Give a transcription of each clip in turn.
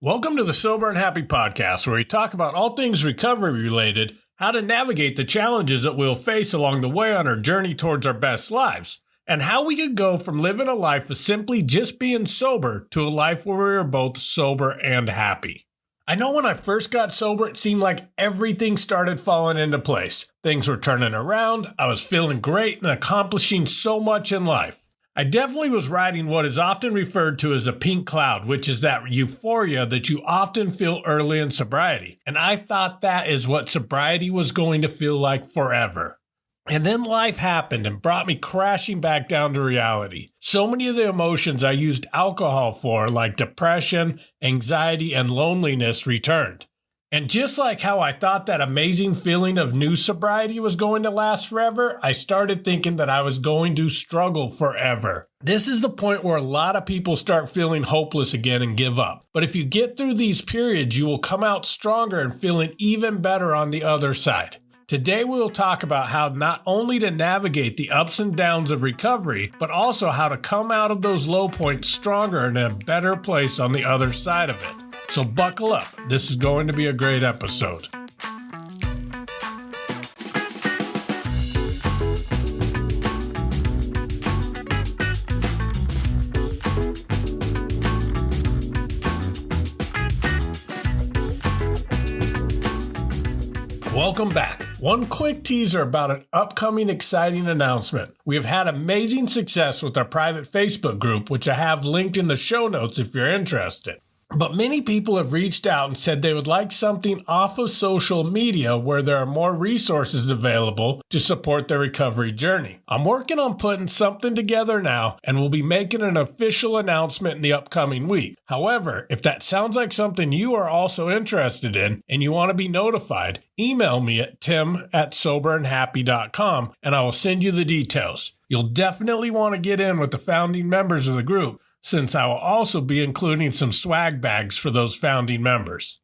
Welcome to the Sober and Happy podcast, where we talk about all things recovery related, how to navigate the challenges that we'll face along the way on our journey towards our best lives, and how we could go from living a life of simply just being sober to a life where we are both sober and happy. I know when I first got sober, it seemed like everything started falling into place. Things were turning around, I was feeling great and accomplishing so much in life. I definitely was riding what is often referred to as a pink cloud, which is that euphoria that you often feel early in sobriety. And I thought that is what sobriety was going to feel like forever. And then life happened and brought me crashing back down to reality. So many of the emotions I used alcohol for, like depression, anxiety, and loneliness, returned. And just like how I thought that amazing feeling of new sobriety was going to last forever, I started thinking that I was going to struggle forever. This is the point where a lot of people start feeling hopeless again and give up. But if you get through these periods, you will come out stronger and feeling even better on the other side. Today we will talk about how not only to navigate the ups and downs of recovery, but also how to come out of those low points stronger and in a better place on the other side of it. So buckle up, this is going to be a great episode. Welcome back. One quick teaser about an upcoming exciting announcement. We have had amazing success with our private Facebook group, which I have linked in the show notes if you're interested. But many people have reached out and said they would like something off of social media where there are more resources available to support their recovery journey. I'm working on putting something together now and will be making an official announcement in the upcoming week. However, if that sounds like something you are also interested in and you want to be notified, email me at tim@soberandhappy.com and I will send you the details. You'll definitely want to get in with the founding members of the group, since I will also be including some swag bags for those founding members.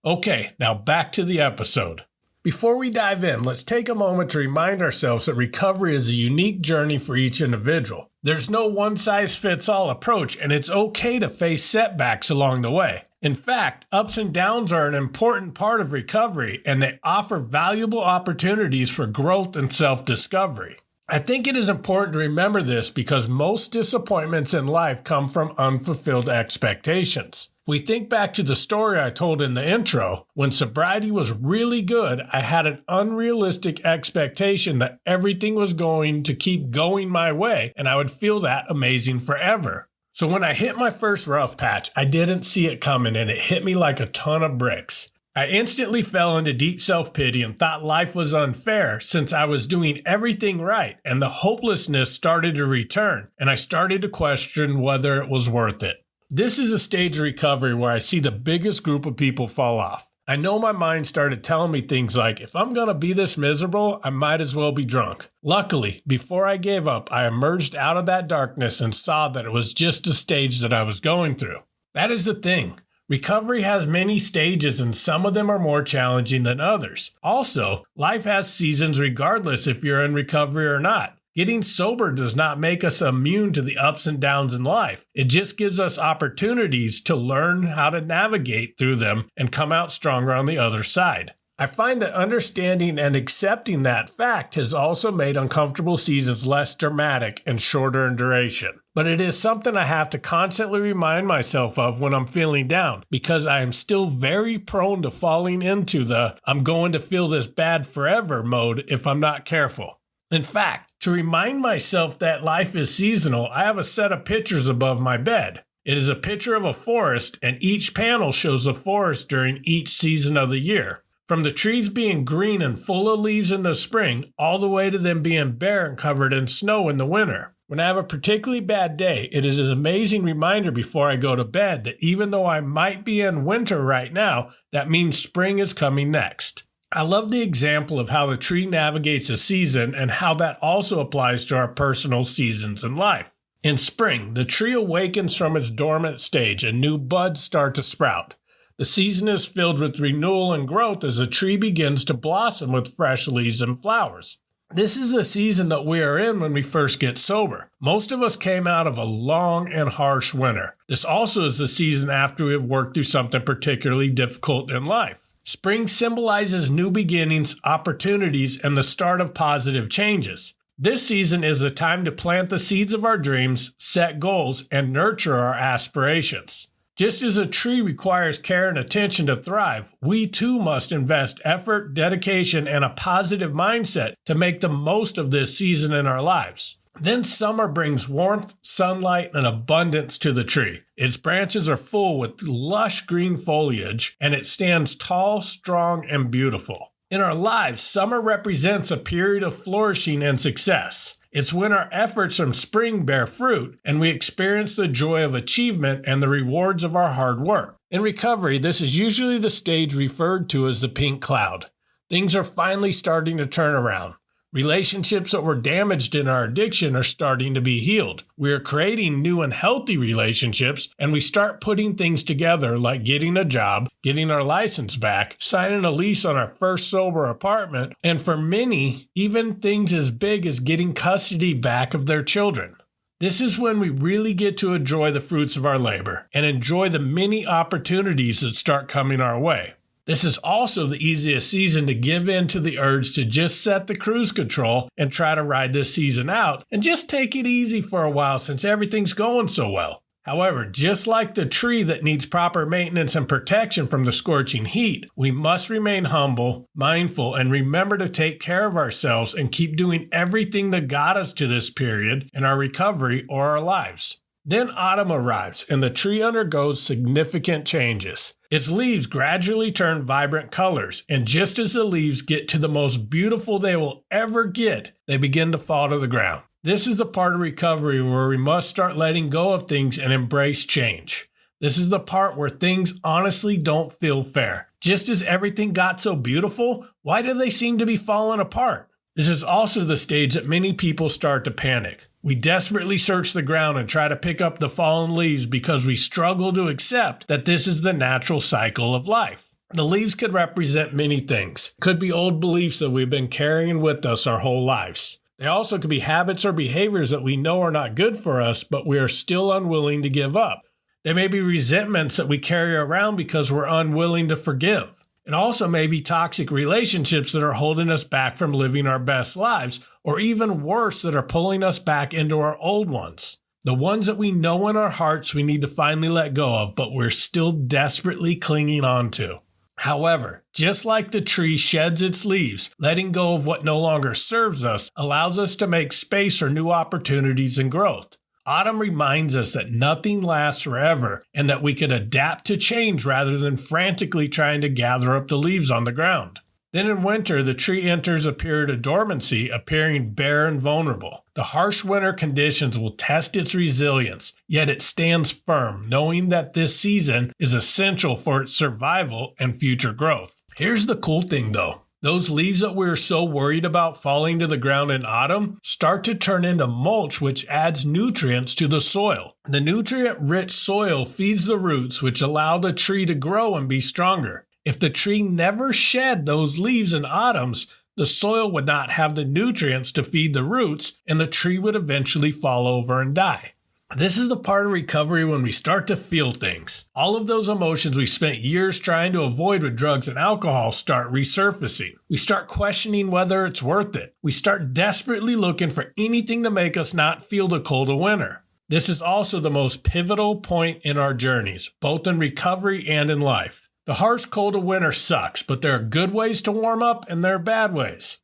Okay, now back to the episode. Before we dive in, let's take a moment to remind ourselves that recovery is a unique journey for each individual. There's no one-size-fits-all approach, and it's okay to face setbacks along the way. In fact, ups and downs are an important part of recovery, and they offer valuable opportunities for growth and self-discovery. I think it is important to remember this because most disappointments in life come from unfulfilled expectations. If we think back to the story I told in the intro, when sobriety was really good, I had an unrealistic expectation that everything was going to keep going my way and I would feel that amazing forever. So when I hit my first rough patch, I didn't see it coming and it hit me like a ton of bricks. I instantly fell into deep self-pity and thought life was unfair since I was doing everything right, and the hopelessness started to return, and I started to question whether it was worth it. This is a stage of recovery where I see the biggest group of people fall off. I know my mind started telling me things like, if I'm going to be this miserable, I might as well be drunk. Luckily, before I gave up, I emerged out of that darkness and saw that it was just a stage that I was going through. That is the thing. Recovery has many stages and some of them are more challenging than others. Also, life has seasons regardless if you're in recovery or not. Getting sober does not make us immune to the ups and downs in life. It just gives us opportunities to learn how to navigate through them and come out stronger on the other side. I find that understanding and accepting that fact has also made uncomfortable seasons less dramatic and shorter in duration. But it is something I have to constantly remind myself of when I'm feeling down, because I am still very prone to falling into the I'm going to feel this bad forever mode if I'm not careful. In fact, to remind myself that life is seasonal, I have a set of pictures above my bed. It is a picture of a forest, and each panel shows a forest during each season of the year. From the trees being green and full of leaves in the spring, all the way to them being bare and covered in snow in the winter. When I have a particularly bad day, it is an amazing reminder before I go to bed that even though I might be in winter right now, that means spring is coming next. I love the example of how the tree navigates a season and how that also applies to our personal seasons in life. In spring, the tree awakens from its dormant stage and new buds start to sprout. The season is filled with renewal and growth as the tree begins to blossom with fresh leaves and flowers. This is the season that we are in when we first get sober. Most of us came out of a long and harsh winter. This also is the season after we have worked through something particularly difficult in life. Spring symbolizes new beginnings, opportunities, and the start of positive changes. This season is the time to plant the seeds of our dreams, set goals, and nurture our aspirations. Just as a tree requires care and attention to thrive, we too must invest effort, dedication, and a positive mindset to make the most of this season in our lives. Then summer brings warmth, sunlight, and abundance to the tree. Its branches are full with lush green foliage, and it stands tall, strong, and beautiful. In our lives, summer represents a period of flourishing and success. It's when our efforts from spring bear fruit and we experience the joy of achievement and the rewards of our hard work. In recovery, this is usually the stage referred to as the pink cloud. Things are finally starting to turn around. Relationships that were damaged in our addiction are starting to be healed. We are creating new and healthy relationships, and we start putting things together like getting a job, getting our license back, signing a lease on our first sober apartment, and for many, even things as big as getting custody back of their children. This is when we really get to enjoy the fruits of our labor and enjoy the many opportunities that start coming our way. This is also the easiest season to give in to the urge to just set the cruise control and try to ride this season out and just take it easy for a while since everything's going so well. However, just like the tree that needs proper maintenance and protection from the scorching heat, we must remain humble, mindful, and remember to take care of ourselves and keep doing everything that got us to this period in our recovery or our lives. Then autumn arrives and the tree undergoes significant changes. Its leaves gradually turn vibrant colors, and just as the leaves get to the most beautiful they will ever get, they begin to fall to the ground. This is the part of recovery where we must start letting go of things and embrace change. This is the part where things honestly don't feel fair. Just as everything got so beautiful, why do they seem to be falling apart? This is also the stage that many people start to panic. We desperately search the ground and try to pick up the fallen leaves because we struggle to accept that this is the natural cycle of life. The leaves could represent many things. It could be old beliefs that we've been carrying with us our whole lives. They also could be habits or behaviors that we know are not good for us, but we are still unwilling to give up. They may be resentments that we carry around because we're unwilling to forgive. It also may be toxic relationships that are holding us back from living our best lives, or even worse, that are pulling us back into our old ones. The ones that we know in our hearts we need to finally let go of, but we're still desperately clinging on to. However, just like the tree sheds its leaves, letting go of what no longer serves us allows us to make space for new opportunities and growth. Autumn reminds us that nothing lasts forever and that we could adapt to change rather than frantically trying to gather up the leaves on the ground. Then in winter, the tree enters a period of dormancy, appearing bare and vulnerable. The harsh winter conditions will test its resilience, yet it stands firm, knowing that this season is essential for its survival and future growth. Here's the cool thing though. Those leaves that we're so worried about falling to the ground in autumn start to turn into mulch, which adds nutrients to the soil. The nutrient-rich soil feeds the roots, which allow the tree to grow and be stronger. If the tree never shed those leaves in autumns, the soil would not have the nutrients to feed the roots, and the tree would eventually fall over and die. This is the part of recovery when we start to feel things. All of those emotions we spent years trying to avoid with drugs and alcohol start resurfacing. We start questioning whether it's worth it. We start desperately looking for anything to make us not feel the cold of winter. This is also the most pivotal point in our journeys, both in recovery and in life. The harsh cold of winter sucks, but there are good ways to warm up and there are bad ways.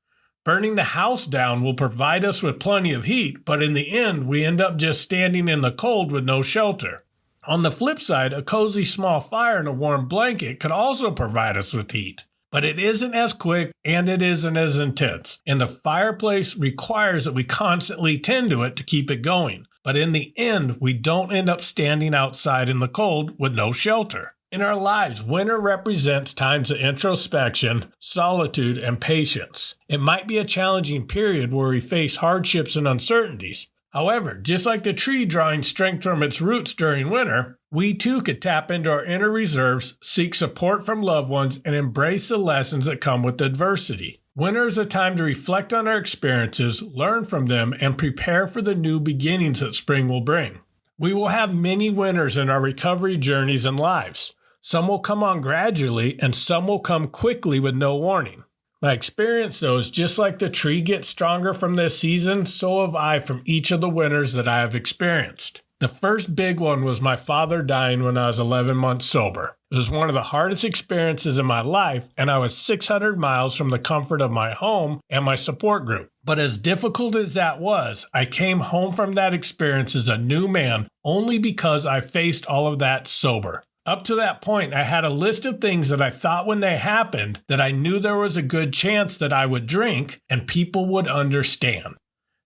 Burning the house down will provide us with plenty of heat, but in the end, we end up just standing in the cold with no shelter. On the flip side, a cozy small fire and a warm blanket could also provide us with heat. But it isn't as quick and it isn't as intense, and the fireplace requires that we constantly tend to it to keep it going. But in the end, we don't end up standing outside in the cold with no shelter. In our lives, winter represents times of introspection, solitude, and patience. It might be a challenging period where we face hardships and uncertainties. However, just like the tree drawing strength from its roots during winter, we too could tap into our inner reserves, seek support from loved ones, and embrace the lessons that come with adversity. Winter is a time to reflect on our experiences, learn from them, and prepare for the new beginnings that spring will bring. We will have many winters in our recovery journeys and lives. Some will come on gradually, and some will come quickly with no warning. My experience, though, is just like the tree gets stronger from this season, so have I from each of the winters that I have experienced. The first big one was my father dying when I was 11 months sober. It was one of the hardest experiences in my life, and I was 600 miles from the comfort of my home and my support group. But as difficult as that was, I came home from that experience as a new man only because I faced all of that sober. Up to that point, I had a list of things that I thought when they happened that I knew there was a good chance that I would drink and people would understand.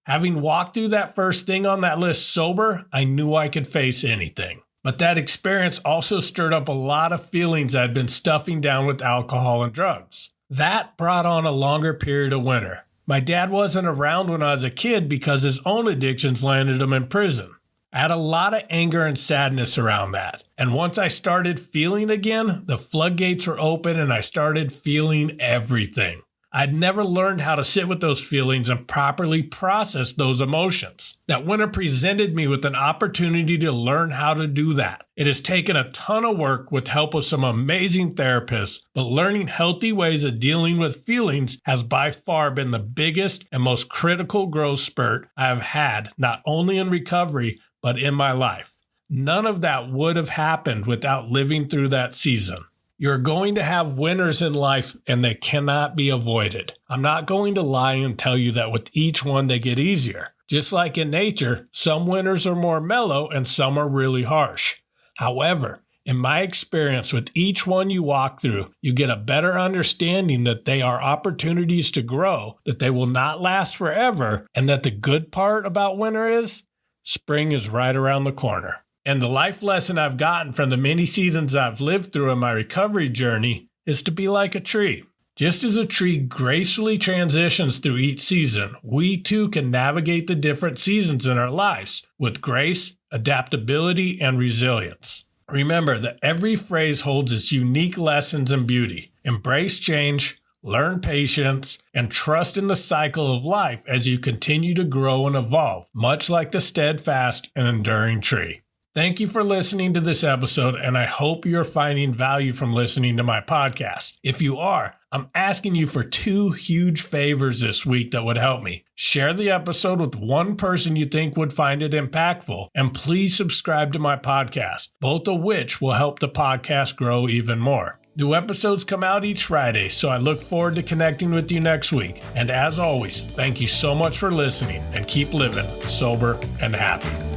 Having walked through that first thing on that list sober, I knew I could face anything. But that experience also stirred up a lot of feelings I'd been stuffing down with alcohol and drugs. That brought on a longer period of winter. My dad wasn't around when I was a kid because his own addictions landed him in prison. I had a lot of anger and sadness around that. And once I started feeling again, the floodgates were open and I started feeling everything. I'd never learned how to sit with those feelings and properly process those emotions. That winter presented me with an opportunity to learn how to do that. It has taken a ton of work with help of some amazing therapists, but learning healthy ways of dealing with feelings has by far been the biggest and most critical growth spurt I have had, not only in recovery, but in my life. None of that would have happened without living through that season. You're going to have winters in life and they cannot be avoided. I'm not going to lie and tell you that with each one they get easier. Just like in nature, some winters are more mellow and some are really harsh. However, in my experience with each one you walk through, you get a better understanding that they are opportunities to grow, that they will not last forever, and that the good part about winter is spring is right around the corner. And the life lesson I've gotten from the many seasons I've lived through in my recovery journey is to be like a tree. Just as a tree gracefully transitions through each season, we too can navigate the different seasons in our lives with grace, adaptability, and resilience. Remember that every phrase holds its unique lessons and beauty. Embrace change, learn patience, and trust in the cycle of life as you continue to grow and evolve, much like the steadfast and enduring tree. Thank you for listening to this episode, and I hope you're finding value from listening to my podcast. If you are, I'm asking you for 2 huge favors this week that would help me. Share the episode with one person you think would find it impactful, and please subscribe to my podcast, both of which will help the podcast grow even more. New episodes come out each Friday, so I look forward to connecting with you next week. And as always, thank you so much for listening, and keep living sober and happy.